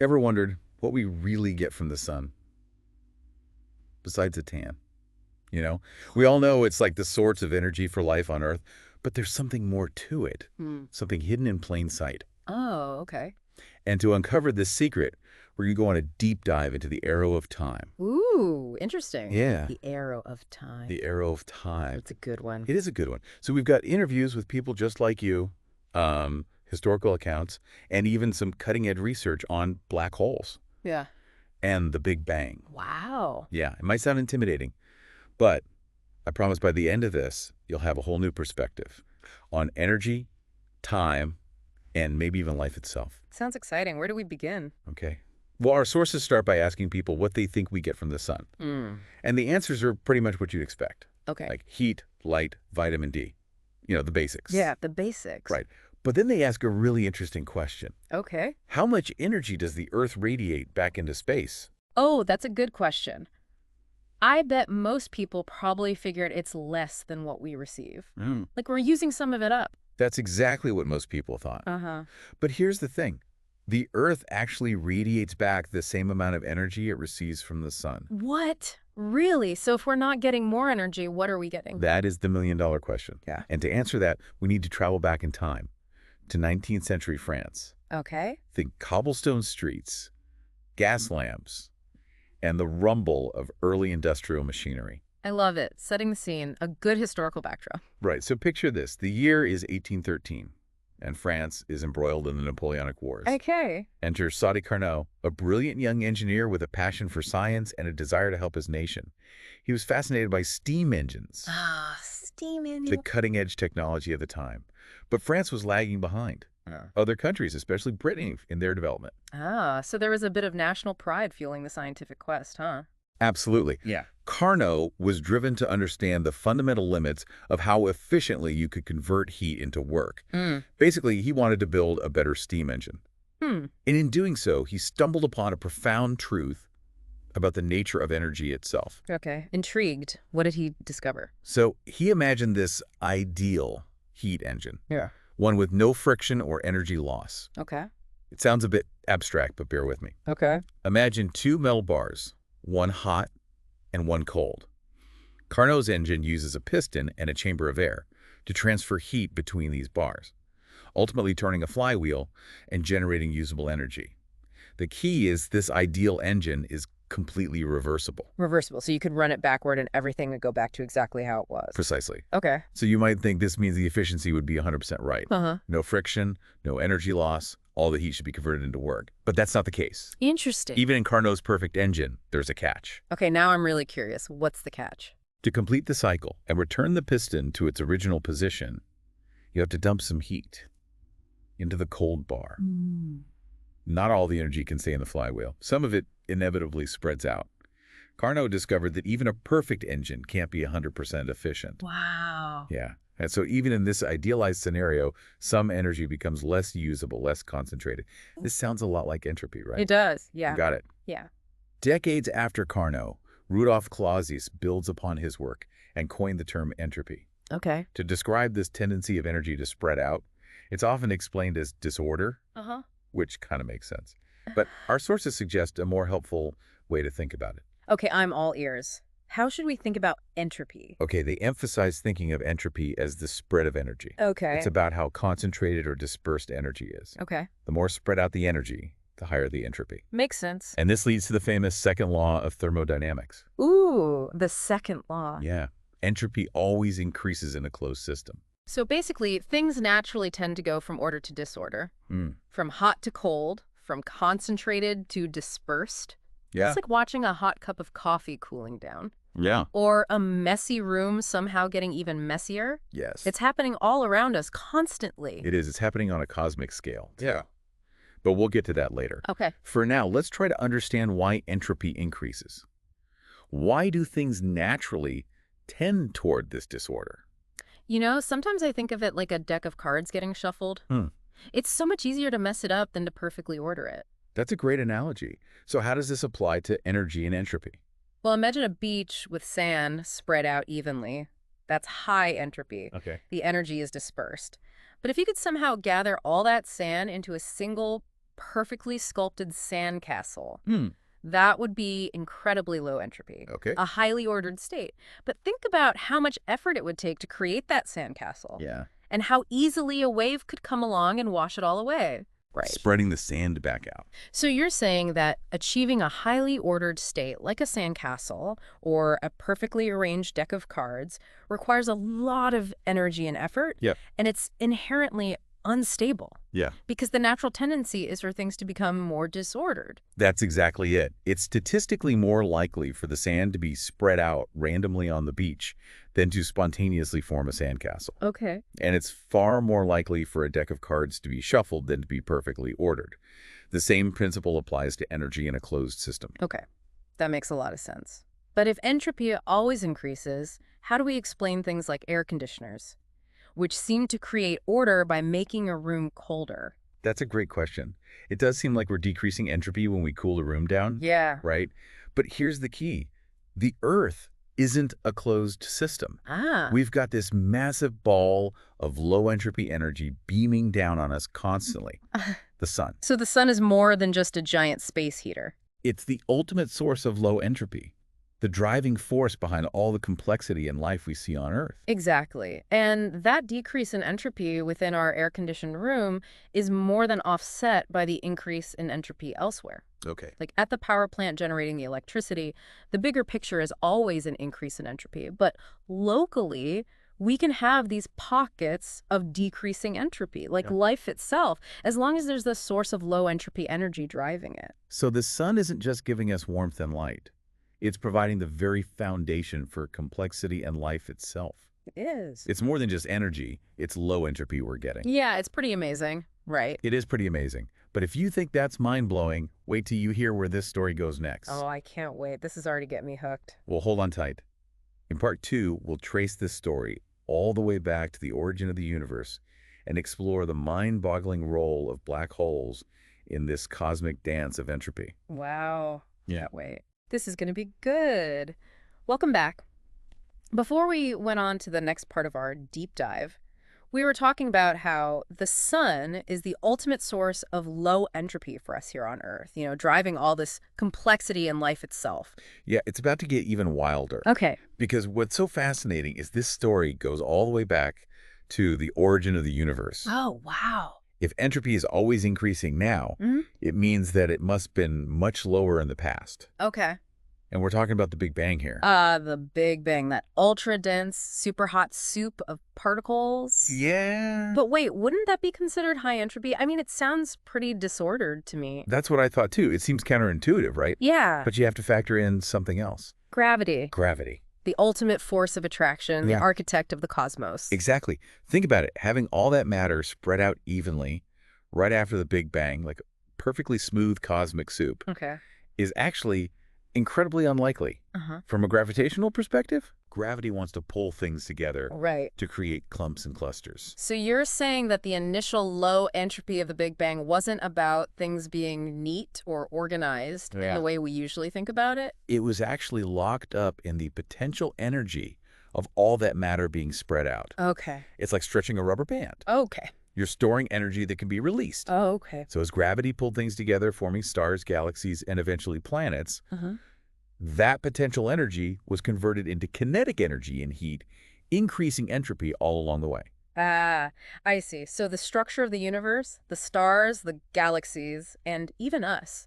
Ever wondered what we really get from the sun besides a tan? You know, we all know it's like the source of energy for life on Earth, but there's something more to it, Hmm. something hidden in plain sight. Oh, okay. And to uncover this secret, we're going to go on a deep dive into the arrow of time. Ooh, interesting. Yeah, The arrow of time. the arrow of time. That's a good one. It is a good one. So we've got interviews with people just like you, historical accounts, and even some cutting-edge research on black holes Yeah. and the Big Bang. Wow. Yeah, it might sound intimidating, but I promise by the end of this, you'll have a whole new perspective on energy, time, and maybe even life itself. Sounds exciting. Where do we begin? Okay? Well, our sources start by asking people what they think we get from the sun. Hmm. And the answers are pretty much what you'd expect, Okay. like heat, light, vitamin D. You know, the basics. Yeah, the basics. Right. But then they ask a really interesting question. Okay. How much energy does the Earth radiate back into space? Oh, that's a good question. I bet most people probably figured it's less than what we receive. Like we're using some of it up. That's exactly what most people thought. Uh-huh. But here's the thing. The Earth actually radiates back the same amount of energy it receives from the sun. What? Really? So if we're not getting more energy, what are we getting? That is the million-dollar question. Yeah. And to answer that, we need to travel back in time to 19th century France. Okay. Think cobblestone streets, gas lamps, and the rumble of early industrial machinery. I love it. Setting the scene. A good historical backdrop. Right, so picture this. The year is 1813, and France is embroiled in the Napoleonic Wars. Okay. Enter Sadi Carnot, a brilliant young engineer with a passion for science and a desire to help his nation. He was fascinated by steam engines, Ah, steam the engine. cutting-edge technology of the time. But France was lagging behind other countries, especially Britain, in their development. Ah, so there was a bit of national pride fueling the scientific quest, huh? Absolutely. Yeah. Carnot was driven to understand the fundamental limits of how efficiently you could convert heat into work. Basically, he wanted to build a better steam engine. Hmm. And in doing so, he stumbled upon a profound truth about the nature of energy itself. Okay. Intrigued. What did he discover? So he imagined this ideal heat engine, Yeah. one with no friction or energy loss. Okay. It sounds a bit abstract, but bear with me. Okay. Imagine two metal bars, one hot and one cold. Carnot's engine uses a piston and a chamber of air to transfer heat between these bars, ultimately turning a flywheel and generating usable energy. The key is this ideal engine is completely reversible. Reversible. So you could run it backward and everything would go back to exactly how it was. Precisely. Okay. So you might think this means the efficiency would be 100% right. Uh-huh. No friction, no energy loss, all the heat should be converted into work. But that's not the case. Interesting. Even in Carnot's perfect engine, there's a catch. Okay, now I'm really curious. What's the catch? To complete the cycle and return the piston to its original position, you have to dump some heat into the cold bar. Not all the energy can stay in the flywheel. Some of it inevitably spreads out. Carnot discovered that even a perfect engine can't be 100% efficient. Wow. Yeah. And so even in this idealized scenario, some energy becomes less usable, less concentrated. This sounds a lot like entropy, right? It does. Yeah. You got it. Yeah. Decades after Carnot, Rudolf Clausius builds upon his work and coined the term entropy. Okay. To describe this tendency of energy to spread out, it's often explained as disorder, Uh-huh. which kind of makes sense. But our sources suggest a more helpful way to think about it. Okay, I'm all ears. How should we think about entropy? Okay, they emphasize thinking of entropy as the spread of energy. Okay. It's about how concentrated or dispersed energy is. Okay. The more spread out the energy, the higher the entropy. Makes sense. And this leads to the famous second law of thermodynamics. Ooh, the second law. Yeah, entropy always increases in a closed system. So basically, things naturally tend to go from order to disorder, Mm. from hot to cold, from concentrated to dispersed. Yeah. It's like watching a hot cup of coffee cooling down, Yeah. or a messy room somehow getting even messier. Yes. It's happening all around us constantly. It is. It's happening on a cosmic scale. Yeah. But we'll get to that later. Okay. For now, let's try to understand why entropy increases. Why do things naturally tend toward this disorder? You know, sometimes I think of it like a deck of cards getting shuffled. It's so much easier to mess it up than to perfectly order it. That's a great analogy. So how does this apply to energy and entropy? Well, imagine a beach with sand spread out evenly. That's high entropy. Okay. The energy is dispersed. But if you could somehow gather all that sand into a single perfectly sculpted sandcastle. Hmm. That would be incredibly low entropy, Okay. a highly ordered state. But think about how much effort it would take to create that sandcastle Yeah. and how easily a wave could come along and wash it all away. Right. Spreading the sand back out. So you're saying that achieving a highly ordered state like a sandcastle or a perfectly arranged deck of cards requires a lot of energy and effort, Yeah. and it's inherently unstable Yeah. because the natural tendency is for things to become more disordered. That's exactly it. It's statistically more likely for the sand to be spread out randomly on the beach than to spontaneously form a sandcastle. Okay. And it's far more likely for a deck of cards to be shuffled than to be perfectly ordered. The same principle applies to energy in a closed system. Okay. That makes a lot of sense. But if entropy always increases, how do we explain things like air conditioners, which seem to create order by making a room colder? That's a great question. It does seem like we're decreasing entropy when we cool a room down, Yeah. right? But here's the key. The Earth isn't a closed system. Ah. We've got this massive ball of low entropy energy beaming down on us constantly, the sun. So the sun is more than just a giant space heater. It's the ultimate source of low entropy, the driving force behind all the complexity and life we see on Earth. Exactly. And that decrease in entropy within our air-conditioned room is more than offset by the increase in entropy elsewhere. Okay. Like at the power plant generating the electricity, the bigger picture is always an increase in entropy. But locally, we can have these pockets of decreasing entropy, like life itself, as long as there's this source of low entropy energy driving it. So the sun isn't just giving us warmth and light. It's providing the very foundation for complexity and life itself. It is. It's more than just energy. It's low entropy we're getting. Yeah, it's pretty amazing, right? It is pretty amazing. But if you think that's mind-blowing, wait till you hear where this story goes next. Oh, I can't wait. This is already getting me hooked. Well, hold on tight. In part 2, we'll trace this story all the way back to the origin of the universe and explore the mind-boggling role of black holes in this cosmic dance of entropy. Wow. Yeah. Can't wait. This is going to be good. Welcome back. Before we went on to the next part of our deep dive, we were talking about how the sun is the ultimate source of low entropy for us here on Earth, driving all this complexity in life itself. Yeah, it's about to get even wilder. Okay. Because what's so fascinating is this story goes all the way back to the origin of the universe. Oh, wow. If entropy is always increasing now, it means that it must have been much lower in the past. Okay. And we're talking about the Big Bang here. The Big Bang, that ultra-dense, super hot soup of particles. Yeah. But wait, wouldn't that be considered high entropy? I mean, it sounds pretty disordered to me. That's what I thought too. It seems counterintuitive, right? Yeah. But you have to factor in something else. Gravity. Gravity. The ultimate force of attraction, the architect of the cosmos. Exactly. Think about it. Having all that matter spread out evenly right after the Big Bang, like a perfectly smooth cosmic soup, is actually incredibly unlikely. From a gravitational perspective, gravity wants to pull things together to create clumps and clusters. So you're saying that the initial low entropy of the Big Bang wasn't about things being neat or organized in the way we usually think about it? It was actually locked up in the potential energy of all that matter being spread out. Okay. It's like stretching a rubber band. Okay. You're storing energy that can be released. Oh, okay. So as gravity pulled things together, forming stars, galaxies, and eventually planets, that potential energy was converted into kinetic energy and heat, increasing entropy all along the way. Ah, I see. So the structure of the universe, the stars, the galaxies, and even us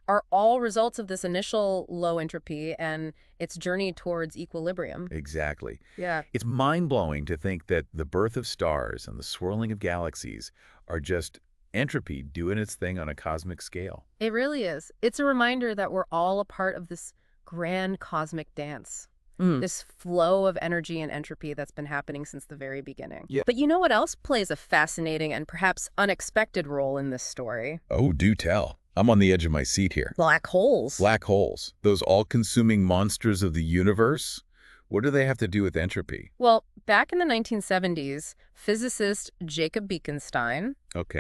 are all results of this initial low entropy and its journey towards equilibrium. Exactly. Yeah. It's mind-blowing to think that the birth of stars and the swirling of galaxies are just entropy doing its thing on a cosmic scale. It really is. It's a reminder that we're all a part of this grand cosmic dance. This flow of energy and entropy that's been happening since the very beginning. Yeah. But you know what else plays a fascinating and perhaps unexpected role in this story? Oh, do tell. I'm on the edge of my seat here. Black holes. Black holes, those all-consuming monsters of the universe. What do they have to do with entropy? Well, back in the 1970s, physicist Jacob Bekenstein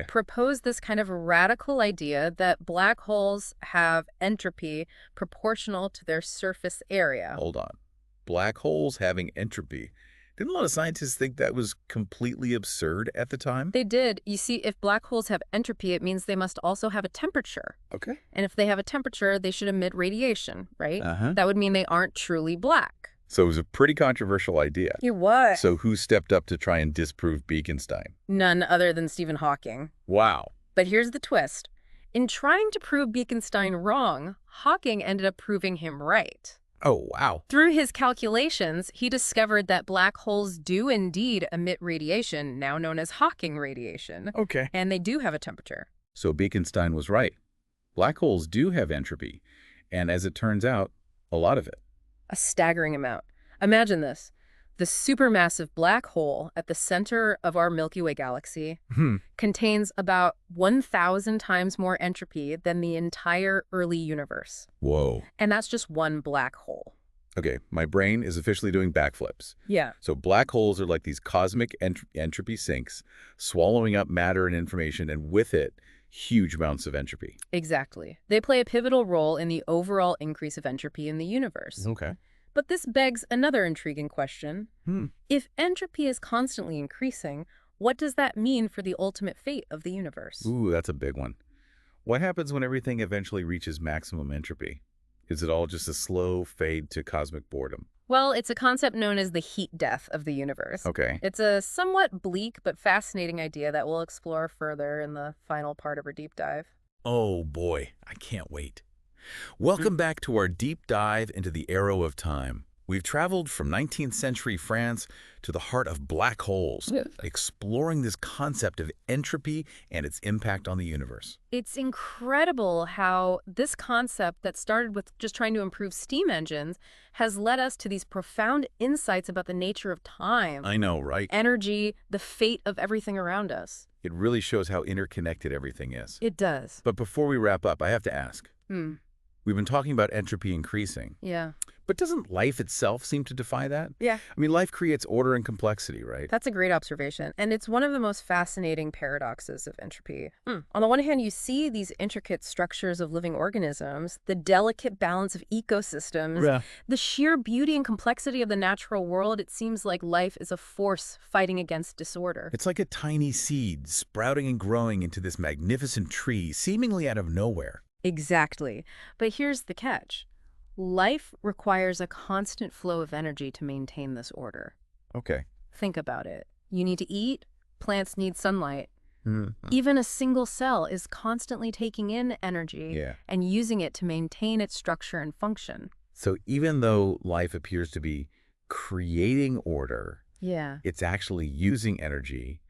proposed this kind of radical idea that black holes have entropy proportional to their surface area. Hold on. Black holes having entropy. Didn't a lot of scientists think that was completely absurd at the time? They did. You see, if black holes have entropy, it means they must also have a temperature. Okay. And if they have a temperature, they should emit radiation, right? Uh-huh. That would mean they aren't truly black. So it was a pretty controversial idea. It was. So who stepped up to try and disprove Bekenstein? None other than Stephen Hawking. Wow. But here's the twist. In trying to prove Bekenstein wrong, Hawking ended up proving him right. Oh, wow. Through his calculations, he discovered that black holes do indeed emit radiation, now known as Hawking radiation, Okay. and they do have a temperature. So Bekenstein was right. Black holes do have entropy, and as it turns out, a lot of it. A staggering amount. Imagine this. The supermassive black hole at the center of our Milky Way galaxy contains about 1,000 times more entropy than the entire early universe. Whoa. And that's just one black hole. Okay, my brain is officially doing backflips. Yeah. So black holes are like these cosmic entropy sinks, swallowing up matter and information, and with it, huge amounts of entropy. Exactly. They play a pivotal role in the overall increase of entropy in the universe. Okay. But this begs another intriguing question. If entropy is constantly increasing, what does that mean for the ultimate fate of the universe? Ooh, that's a big one. What happens when everything eventually reaches maximum entropy? Is it all just a slow fade to cosmic boredom? Well, it's a concept known as the heat death of the universe. Okay. It's a somewhat bleak but fascinating idea that we'll explore further in the final part of our deep dive. Oh boy, I can't wait. Welcome back to our deep dive into the arrow of time. We've traveled from 19th century France to the heart of black holes, exploring this concept of entropy and its impact on the universe. It's incredible how this concept that started with just trying to improve steam engines has led us to these profound insights about the nature of time, I know, right? energy, the fate of everything around us. It really shows how interconnected everything is. It does. But before we wrap up, I have to ask. Hmm. We've been talking about entropy increasing, Yeah. but doesn't life itself seem to defy that? Yeah. I mean, life creates order and complexity, right? That's a great observation, and it's one of the most fascinating paradoxes of entropy. On the one hand, you see these intricate structures of living organisms, the delicate balance of ecosystems, the sheer beauty and complexity of the natural world. It seems like life is a force fighting against disorder. It's like a tiny seed sprouting and growing into this magnificent tree, seemingly out of nowhere. Exactly. But here's the catch. Life requires a constant flow of energy to maintain this order. Okay. Think about it. You need to eat, plants need sunlight. Even a single cell is constantly taking in energy and using it to maintain its structure and function. So even though life appears to be creating order, it's actually using energy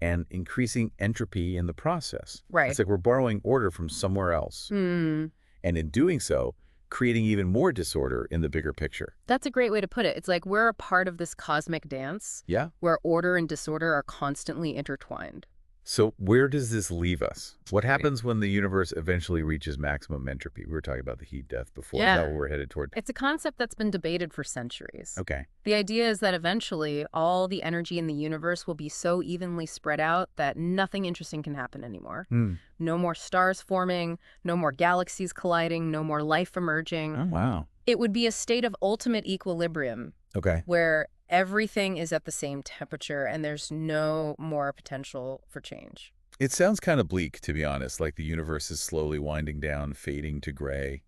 and increasing entropy in the process. Right. It's like we're borrowing order from somewhere else. And in doing so, creating even more disorder in the bigger picture. That's a great way to put it. It's like we're a part of this cosmic dance where order and disorder are constantly intertwined. So where does this leave us? What happens when the universe eventually reaches maximum entropy? We were talking about the heat death before. Is that what we're headed toward? It's a concept that's been debated for centuries. Okay. The idea is that eventually all the energy in the universe will be so evenly spread out that nothing interesting can happen anymore. No more stars forming, no more galaxies colliding, no more life emerging. Oh, wow. It would be a state of ultimate equilibrium where everything is at the same temperature and there's no more potential for change. It sounds kind of bleak, to be honest, like the universe is slowly winding down, fading to gray.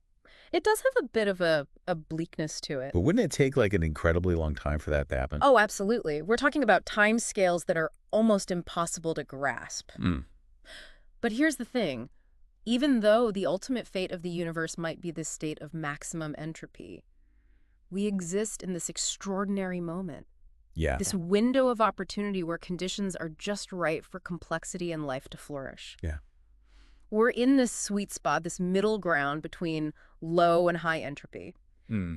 It does have a bit of a bleakness to it. But wouldn't it take like an incredibly long time for that to happen? Oh, absolutely. We're talking about time scales that are almost impossible to grasp. But here's the thing. Even though the ultimate fate of the universe might be this state of maximum entropy, we exist in this extraordinary moment. This window of opportunity where conditions are just right for complexity and life to flourish. We're in this sweet spot, this middle ground between low and high entropy,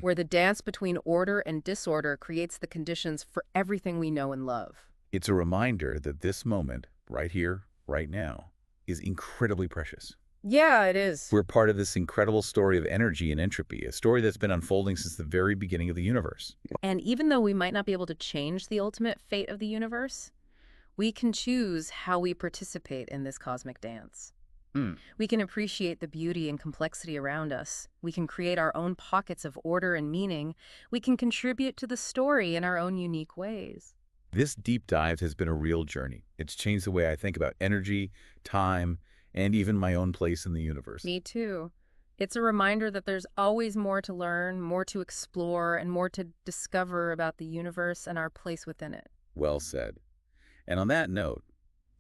where the dance between order and disorder creates the conditions for everything we know and love. It's a reminder that this moment, right here, right now, is incredibly precious. Yeah, it is. We're part of this incredible story of energy and entropy, a story that's been unfolding since the very beginning of the universe. And even though we might not be able to change the ultimate fate of the universe, we can choose how we participate in this cosmic dance. We can appreciate the beauty and complexity around us. We can create our own pockets of order and meaning. We can contribute to the story in our own unique ways. This deep dive has been a real journey. It's changed the way I think about energy, time, and even my own place in the universe. Me too. It's a reminder that there's always more to learn, more to explore, and more to discover about the universe and our place within it. Well said. And on that note,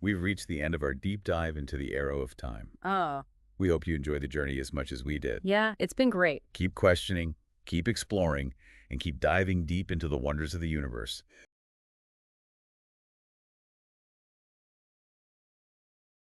we've reached the end of our deep dive into the arrow of time. Oh, We hope you enjoyed the journey as much as we did. yeah, it's been great. Keep questioning, keep exploring, and keep diving deep into the wonders of the universe.